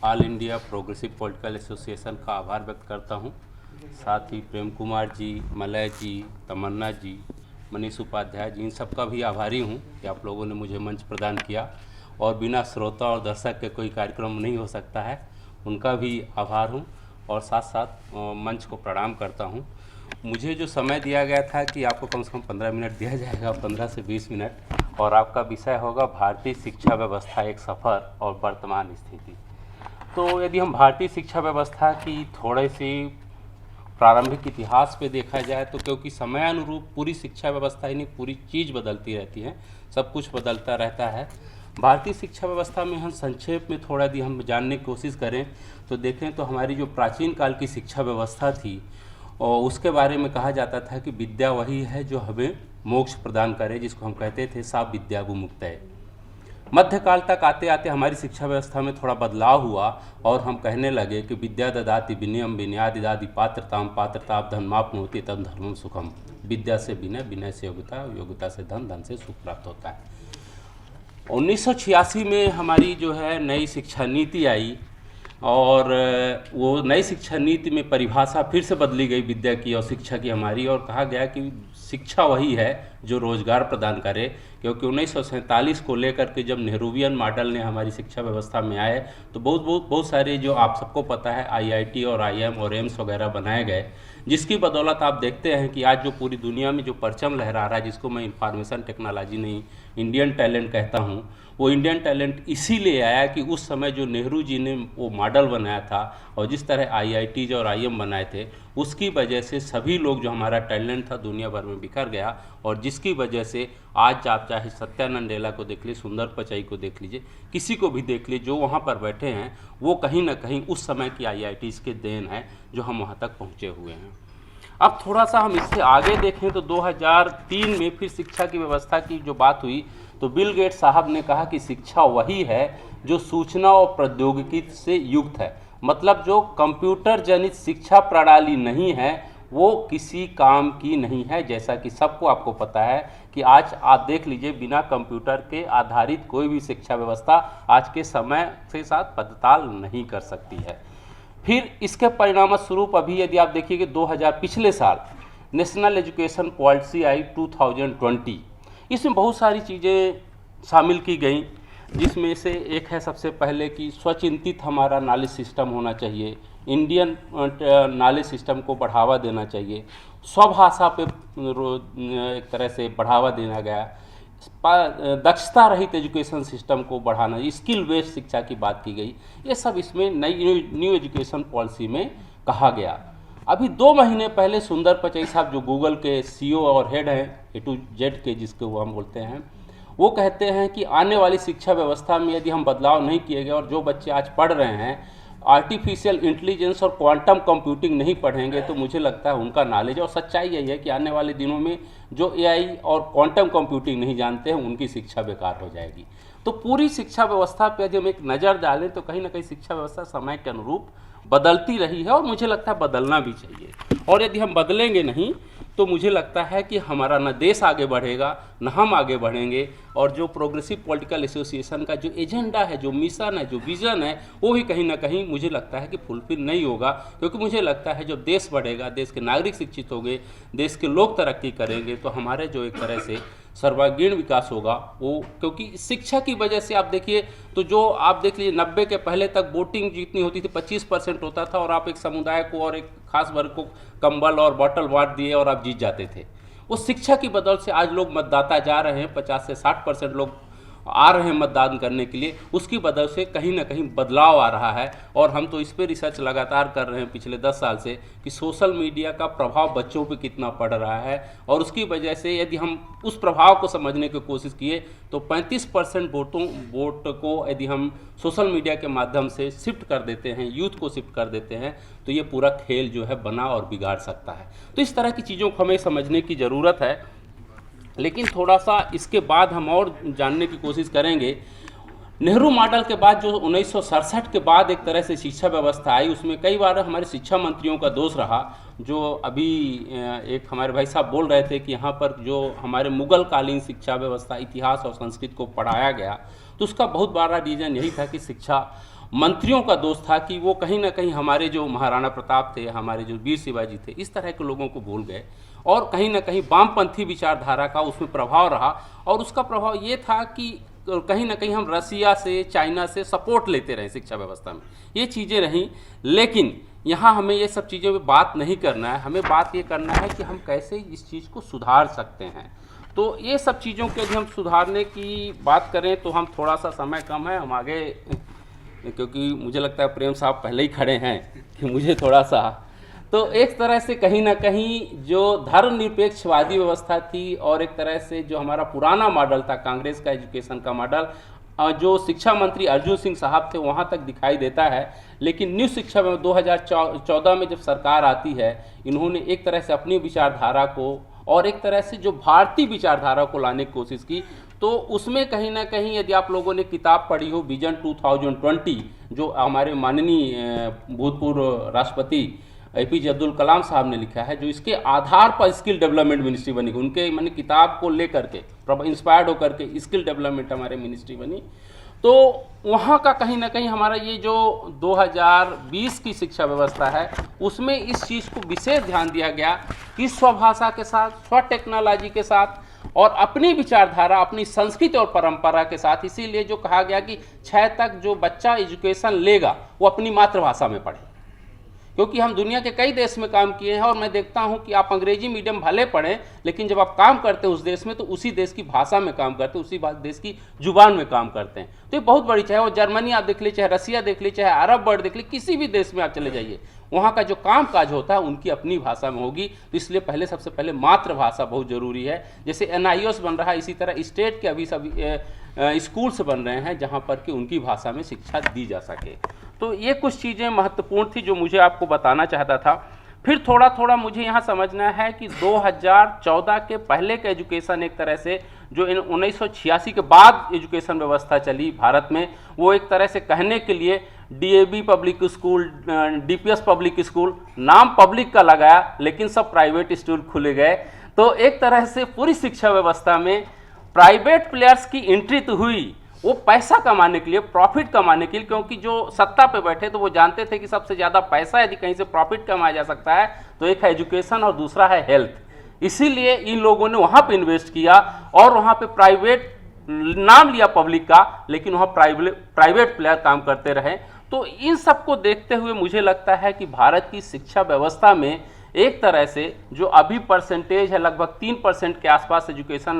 All India progressive political association का आभार व्यक्त करता हूं। साथ ही प्रेम कुमार जी, मलय जी, तमन्ना जी, मनीष उपाध्याय जी, इन सबका भी आभारी हूं कि आप लोगों ने मुझे मंच प्रदान किया और बिना श्रोता और दर्शक के कोई कार्यक्रम नहीं हो सकता है, उनका भी आभार हूं। और साथ साथ मंच को प्रणाम करता हूं। मुझे जो समय दिया गया था कि आपको कम से कम 15 मिनट दिया जाएगा, 15 से 20 मिनट, और आपका विषय होगा भारतीय शिक्षा व्यवस्था एक सफ़र और वर्तमान स्थिति। तो यदि हम भारतीय शिक्षा व्यवस्था की थोड़े सी प्रारंभिक इतिहास पे देखा जाए तो क्योंकि समयानुरूप पूरी शिक्षा व्यवस्था ही नहीं, पूरी चीज़ बदलती रहती है, सब कुछ बदलता रहता है। भारतीय शिक्षा व्यवस्था में हम संक्षेप में थोड़ा यदि हम जानने की कोशिश करें तो देखें तो हमारी जो प्राचीन काल की शिक्षा व्यवस्था थी और उसके बारे में कहा जाता था कि विद्या वही है जो हमें मोक्ष प्रदान करे, जिसको हम कहते थे सा विद्या विमुक्तये। मध्यकाल तक आते आते हमारी शिक्षा व्यवस्था में थोड़ा बदलाव हुआ और हम कहने लगे कि विद्या ददाति विनयम विनयादि दादि पात्रताम पात्रता धर्माप्नोति तम धर्मम सुखम। विद्या से विनय, विनय से योग्यता, योग्यता से धन, धन से सुख प्राप्त होता है। 1986 में हमारी जो है नई शिक्षा नीति आई और वो नई शिक्षा नीति में परिभाषा फिर से बदली गई विद्या की और शिक्षा की हमारी, और कहा गया कि शिक्षा वही है जो रोजगार प्रदान करे। क्योंकि 1947 को लेकर के जब नेहरूवियन मॉडल ने हमारी शिक्षा व्यवस्था में आए तो बहुत सारे जो आप सबको पता है आईआईटी और आईएम और एम्स वगैरह बनाए गए, जिसकी बदौलत आप देखते हैं कि आज जो पूरी दुनिया में जो परचम लहरा रहा है, जिसको मैं इंफॉर्मेशन टेक्नोलॉजी नहीं इंडियन टैलेंट कहता हूँ, वो इंडियन टैलेंट इसीलिए आया कि उस समय जो नेहरू जी ने वो मॉडल बनाया था और जिस तरह आईआईटीज और आईएम बनाए थे, उसकी वजह से सभी लोग जो हमारा टैलेंट था दुनिया भर में बिखर गया। और जिसकी वजह से आज आप चाहे सत्यानंद नंदेला को देख लीजिए, सुंदर पिचाई को देख लीजिए, किसी को भी देख लीजिए, जो वहाँ पर बैठे हैं वो कहीं ना कहीं उस समय की आईआईटीज के देन है जो हम वहाँ तक पहुँचे हुए हैं। अब थोड़ा सा हम इससे आगे देखें तो 2003 में फिर शिक्षा की व्यवस्था की जो बात हुई तो बिल गेट्स साहब ने कहा कि शिक्षा वही है जो सूचना और प्रौद्योगिकी से युक्त है। मतलब जो कंप्यूटर जनित शिक्षा प्रणाली नहीं है वो किसी काम की नहीं है। जैसा कि सबको आपको पता है कि आज आप देख लीजिए, बिना कंप्यूटर के आधारित कोई भी शिक्षा व्यवस्था आज के समय के साथ पड़ताल नहीं कर सकती है। फिर इसके परिणाम स्वरूप अभी यदि आप देखिए कि 2000 पिछले साल नेशनल एजुकेशन पॉलिसी आई 2020, इसमें बहुत सारी चीज़ें शामिल की गई, जिसमें से एक है सबसे पहले कि स्वचिंतित हमारा नॉलेज सिस्टम होना चाहिए, इंडियन नॉलेज सिस्टम को बढ़ावा देना चाहिए, स्वभाषा पे एक तरह से बढ़ावा देना गया, दक्षता रहित एजुकेशन सिस्टम को बढ़ाना, स्किल बेस्ड शिक्षा की बात की गई। ये सब इसमें नई न्यू एजुकेशन पॉलिसी में कहा गया। अभी 2 महीने पहले सुंदर पिचाई साहब जो गूगल के सीईओ और हेड हैं A to Z के, जिसको वो हम बोलते हैं, वो कहते हैं कि आने वाली शिक्षा व्यवस्था में यदि हम बदलाव नहीं किए गए और जो बच्चे आज पढ़ रहे हैं आर्टिफिशियल इंटेलिजेंस और क्वांटम कंप्यूटिंग नहीं पढ़ेंगे तो मुझे लगता है उनका नॉलेज, और सच्चाई यही है कि आने वाले दिनों में जो एआई और क्वांटम कंप्यूटिंग नहीं जानते हैं उनकी शिक्षा बेकार हो जाएगी। तो पूरी शिक्षा व्यवस्था पर यदि हम एक नज़र डालें तो कहीं ना कहीं शिक्षा व्यवस्था समय के अनुरूप बदलती रही है और मुझे लगता है बदलना भी चाहिए। और यदि हम बदलेंगे नहीं तो मुझे लगता है कि हमारा न देश आगे बढ़ेगा न हम आगे बढ़ेंगे, और जो प्रोग्रेसिव पॉलिटिकल एसोसिएशन का जो एजेंडा है, जो मिशन है, जो विज़न है, वो भी कहीं ना कहीं मुझे लगता है कि फुलफिल नहीं होगा। क्योंकि मुझे लगता है जब देश बढ़ेगा, देश के नागरिक शिक्षित होंगे, देश के लोग तरक्की करेंगे तो हमारे जो एक तरह से सर्वांगीण विकास होगा वो, क्योंकि शिक्षा की वजह से आप देखिए तो जो आप देख लीजिए 90 के पहले तक वोटिंग जितनी होती थी 25% होता था और आप एक समुदाय को और एक खास वर्ग को कंबल और बॉटल बांट दिए और आप जीत जाते थे। उस शिक्षा की बदौलत से आज लोग मतदाता जा रहे हैं, 50 से 60% लोग आ रहे हैं मतदान करने के लिए, उसकी वजह से कहीं ना कहीं बदलाव आ रहा है। और हम तो इस पर रिसर्च लगातार कर रहे हैं पिछले 10 साल से कि सोशल मीडिया का प्रभाव बच्चों पे कितना पड़ रहा है, और उसकी वजह से यदि हम उस प्रभाव को समझने की कोशिश किए तो 35% वोट को यदि हम सोशल मीडिया के माध्यम से शिफ्ट कर देते हैं, यूथ को शिफ्ट कर देते हैं, तो ये पूरा खेल जो है बना और बिगाड़ सकता है। तो इस तरह की चीज़ों को हमें समझने की ज़रूरत है। लेकिन थोड़ा सा इसके बाद हम और जानने की कोशिश करेंगे। नेहरू मॉडल के बाद जो 1967 के बाद एक तरह से शिक्षा व्यवस्था आई, उसमें कई बार हमारे शिक्षा मंत्रियों का दोष रहा। जो अभी एक हमारे भाई साहब बोल रहे थे कि यहाँ पर जो हमारे मुगल कालीन शिक्षा व्यवस्था, इतिहास और संस्कृत को पढ़ाया गया, तो उसका बहुत बड़ा रीज़न यही था कि शिक्षा मंत्रियों का दोष था कि वो कहीं ना कहीं हमारे जो महाराणा प्रताप थे, हमारे जो वीर शिवाजी थे, इस तरह के लोगों को भूल गए और कहीं ना कहीं वामपंथी विचारधारा का उसमें प्रभाव रहा। और उसका प्रभाव ये था कि कहीं ना कहीं हम रसिया से, चाइना से सपोर्ट लेते रहे शिक्षा व्यवस्था में, ये चीज़ें रहीं। लेकिन यहाँ हमें ये सब चीज़ों पे बात नहीं करना है, हमें बात ये करना है कि हम कैसे इस चीज़ को सुधार सकते हैं। तो ये सब चीज़ों के यदि हम सुधारने की बात करें तो हम थोड़ा सा, समय कम है, हम आगे, क्योंकि मुझे लगता है प्रेम साहब पहले ही खड़े हैं कि मुझे थोड़ा सा, तो एक तरह से कहीं ना कहीं जो धर्मनिरपेक्षवादी व्यवस्था थी और एक तरह से जो हमारा पुराना मॉडल था कांग्रेस का एजुकेशन का मॉडल, जो शिक्षा मंत्री अर्जुन सिंह साहब थे वहाँ तक दिखाई देता है। लेकिन न्यू शिक्षा में 2014 में जब सरकार आती है, इन्होंने एक तरह से अपनी विचारधारा को और एक तरह से जो भारतीय विचारधारा को लाने की कोशिश की। तो उसमें कहीं ना कहीं यदि आप लोगों ने किताब पढ़ी हो विजन 2020, जो हमारे माननीय भूतपूर्व राष्ट्रपति APJ अब्दुल कलाम साहब ने लिखा है, जो इसके आधार पर स्किल डेवलपमेंट मिनिस्ट्री बनी, उनके मैंने किताब को लेकर के इंस्पायर्ड होकर के स्किल डेवलपमेंट हमारे मिनिस्ट्री बनी। तो वहाँ का कहीं ना कहीं हमारा ये जो 2020 की शिक्षा व्यवस्था है उसमें इस चीज़ को विशेष ध्यान दिया गया कि स्वभाषा के साथ, स्व टेक्नोलॉजी के साथ और अपनी विचारधारा, अपनी संस्कृति और परंपरा के साथ। इसीलिए जो कहा गया कि 6 तक जो बच्चा एजुकेशन लेगा वो अपनी मातृभाषा में पढ़े, क्योंकि हम दुनिया के कई देश में काम किए हैं और मैं देखता हूं कि आप अंग्रेजी मीडियम भले पढ़ें, लेकिन जब आप काम करते हैं उस देश में तो उसी देश की भाषा में काम करते हैं, उसी देश की जुबान में काम करते हैं। तो ये बहुत बड़ी, चाहे वो जर्मनी आप देख लीजिए, चाहे रसिया देख लीजिए, चाहे अरब वर्ल्ड देख लीजिए, किसी भी देश में आप चले जाइए, वहाँ का जो काम काज होता है उनकी अपनी भाषा में होगी। तो इसलिए सबसे पहले मातृभाषा बहुत जरूरी है। जैसे NIOS बन रहा है, इसी तरह स्टेट के अभी सभी स्कूल्स बन रहे हैं जहाँ पर कि उनकी भाषा में शिक्षा दी जा सके। तो ये कुछ चीज़ें महत्वपूर्ण थी जो मुझे आपको बताना चाहता था। फिर थोड़ा थोड़ा मुझे यहाँ समझना है कि 2014 के पहले का एजुकेशन, एक तरह से जो 1986 के बाद एजुकेशन व्यवस्था चली भारत में, वो एक तरह से कहने के लिए DAV public school, DPS public school, नाम पब्लिक का लगाया लेकिन सब प्राइवेट स्कूल खुले गए। तो एक तरह से पूरी शिक्षा व्यवस्था में प्राइवेट प्लेयर्स की एंट्री तो हुई, वो पैसा कमाने के लिए, प्रॉफिट कमाने के लिए, क्योंकि जो सत्ता पे बैठे तो वो जानते थे कि सबसे ज़्यादा पैसा यदि कहीं से प्रॉफिट कमाया जा सकता है तो एक है एजुकेशन और दूसरा है हेल्थ। इसीलिए इन लोगों ने वहाँ पे इन्वेस्ट किया और वहाँ पे प्राइवेट, नाम लिया पब्लिक का, लेकिन वहाँ प्राइवेट प्लेयर काम करते रहे। तो इन सबको देखते हुए मुझे लगता है कि भारत की शिक्षा व्यवस्था में एक तरह से जो अभी परसेंटेज है लगभग 3% के आसपास एजुकेशन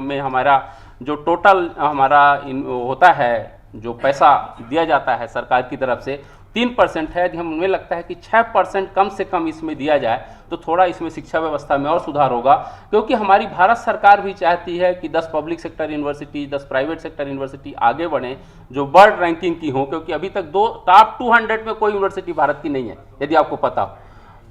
में हमारा जो टोटल हमारा होता है, जो पैसा दिया जाता है सरकार की तरफ से 3% है। हमें लगता है कि 6% कम से कम इसमें दिया जाए तो थोड़ा इसमें शिक्षा व्यवस्था में और सुधार होगा, क्योंकि हमारी भारत सरकार भी चाहती है कि 10 public sector university, 10 private sector university आगे बढ़ें जो वर्ल्ड रैंकिंग की हो, क्योंकि अभी तक टॉप 200 में कोई यूनिवर्सिटी भारत की नहीं है, यदि आपको पता हो।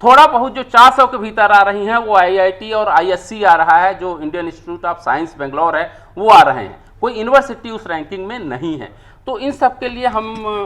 थोड़ा बहुत जो 400 के भीतर आ रही हैं वो IIT और ISC आ रहा है, जो Indian institute of science Bangalore है, वो आ रहे हैं, कोई यूनिवर्सिटी उस रैंकिंग में नहीं है। तो इन सब के लिए हम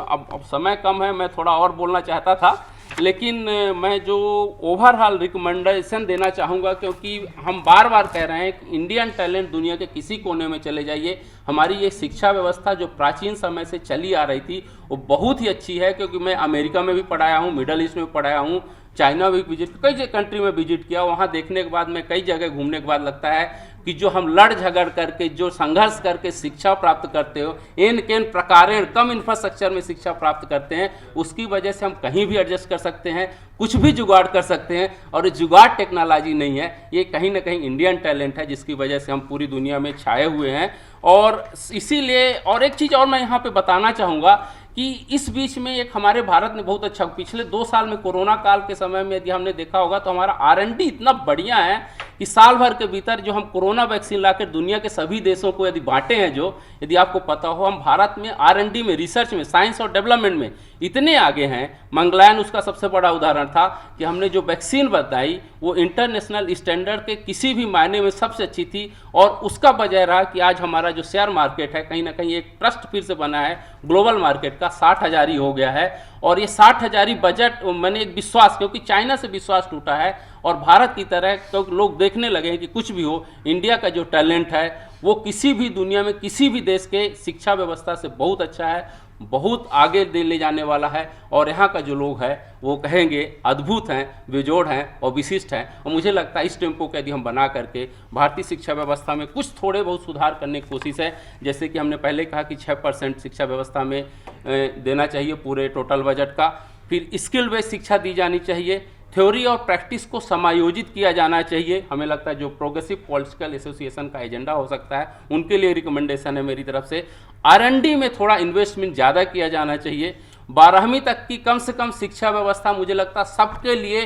अब समय कम है, मैं थोड़ा और बोलना चाहता था, लेकिन मैं जो ओवरऑल रिकमेंडेशन देना चाहूँगा, क्योंकि हम बार बार कह रहे हैं कि इंडियन टैलेंट दुनिया के किसी कोने में चले जाइए, हमारी ये शिक्षा व्यवस्था जो प्राचीन समय से चली आ रही थी वो बहुत ही अच्छी है। क्योंकि मैं अमेरिका में भी पढ़ाया हूँ, मिडल ईस्ट में पढ़ाया हूँ, चाइना भी विजिट, कई कंट्री में विजिट किया। वहाँ देखने के बाद, मैं कई जगह घूमने के बाद लगता है कि जो हम लड़ झगड़ करके, जो संघर्ष करके शिक्षा प्राप्त करते हो, इन केन प्रकारेण कम इंफ्रास्ट्रक्चर में शिक्षा प्राप्त करते हैं, उसकी वजह से हम कहीं भी एडजस्ट कर सकते हैं, कुछ भी जुगाड़ कर सकते हैं। और जुगाड़ टेक्नोलॉजी नहीं है, ये कहीं ना कहीं इंडियन टैलेंट है, जिसकी वजह से हम पूरी दुनिया में छाए हुए हैं। और इसीलिए, और एक चीज़ और मैं यहाँ पे बताना चाहूँगा कि इस बीच में एक हमारे भारत ने बहुत अच्छा, पिछले 2 साल में कोरोना काल के समय में यदि हमने देखा होगा तो हमारा R&D इतना बढ़िया है कि साल भर के भीतर जो हम कोरोना वैक्सीन लाकर दुनिया के सभी देशों को यदि बांटे हैं, जो यदि आपको पता हो, हम भारत में R&D में, रिसर्च में, साइंस और डेवलपमेंट में इतने आगे हैं। मंगलयान उसका सबसे बड़ा उदाहरण था कि हमने जो वैक्सीन बताई वो इंटरनेशनल स्टैंडर्ड के किसी भी मायने में सबसे अच्छी थी। और उसका वजह रहा कि आज हमारा जो शेयर मार्केट है कहीं ना कहीं एक ट्रस्ट फिर से बना है ग्लोबल मार्केट का, 60,000 ही हो गया है। और ये 60,000 ही बजट, मैंने एक विश्वास, क्योंकि चाइना से विश्वास टूटा है और भारत की तरह, क्योंकि लोग देखने लगे हैं कि कुछ भी हो, इंडिया का जो टैलेंट है वो किसी भी दुनिया में किसी भी देश के शिक्षा व्यवस्था से बहुत अच्छा है। बहुत आगे ले जाने वाला है। और यहाँ का जो लोग हैं वो कहेंगे अद्भुत हैं, बेजोड़ हैं और विशिष्ट हैं। और मुझे लगता है इस टेम्पो को यदि हम बना करके भारतीय शिक्षा व्यवस्था में कुछ थोड़े बहुत सुधार करने की कोशिश है, जैसे कि हमने पहले कहा कि 6% शिक्षा व्यवस्था में देना चाहिए पूरे टोटल बजट का। फिर स्किल बेस्ड शिक्षा दी जानी चाहिए, थ्योरी और प्रैक्टिस को समायोजित किया जाना चाहिए। हमें लगता है जो प्रोग्रेसिव पॉलिटिकल एसोसिएशन का एजेंडा हो सकता है उनके लिए रिकमेंडेशन है मेरी तरफ से। R&D में थोड़ा इन्वेस्टमेंट ज़्यादा किया जाना चाहिए। 12वीं तक की कम से कम शिक्षा व्यवस्था मुझे लगता है सबके लिए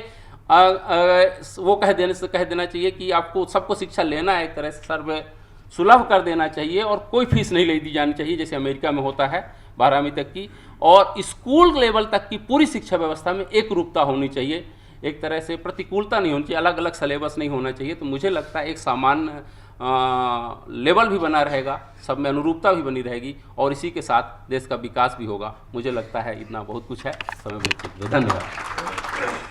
वो कह देना चाहिए कि आपको सबको शिक्षा लेना है, एक तरह से सर्व सुलभ कर देना चाहिए और कोई फीस नहीं दी जानी चाहिए जैसे अमेरिका में होता है 12वीं तक की। और स्कूल लेवल तक की पूरी शिक्षा व्यवस्था में एक रूपता होनी चाहिए, एक तरह से प्रतिकूलता नहीं होनी चाहिए, अलग अलग सिलेबस नहीं होना चाहिए। तो मुझे लगता है एक सामान्य लेवल भी बना रहेगा, सब में अनुरूपता भी बनी रहेगी और इसी के साथ देश का विकास भी होगा। मुझे लगता है इतना बहुत कुछ है। समय बहुत धन्यवाद।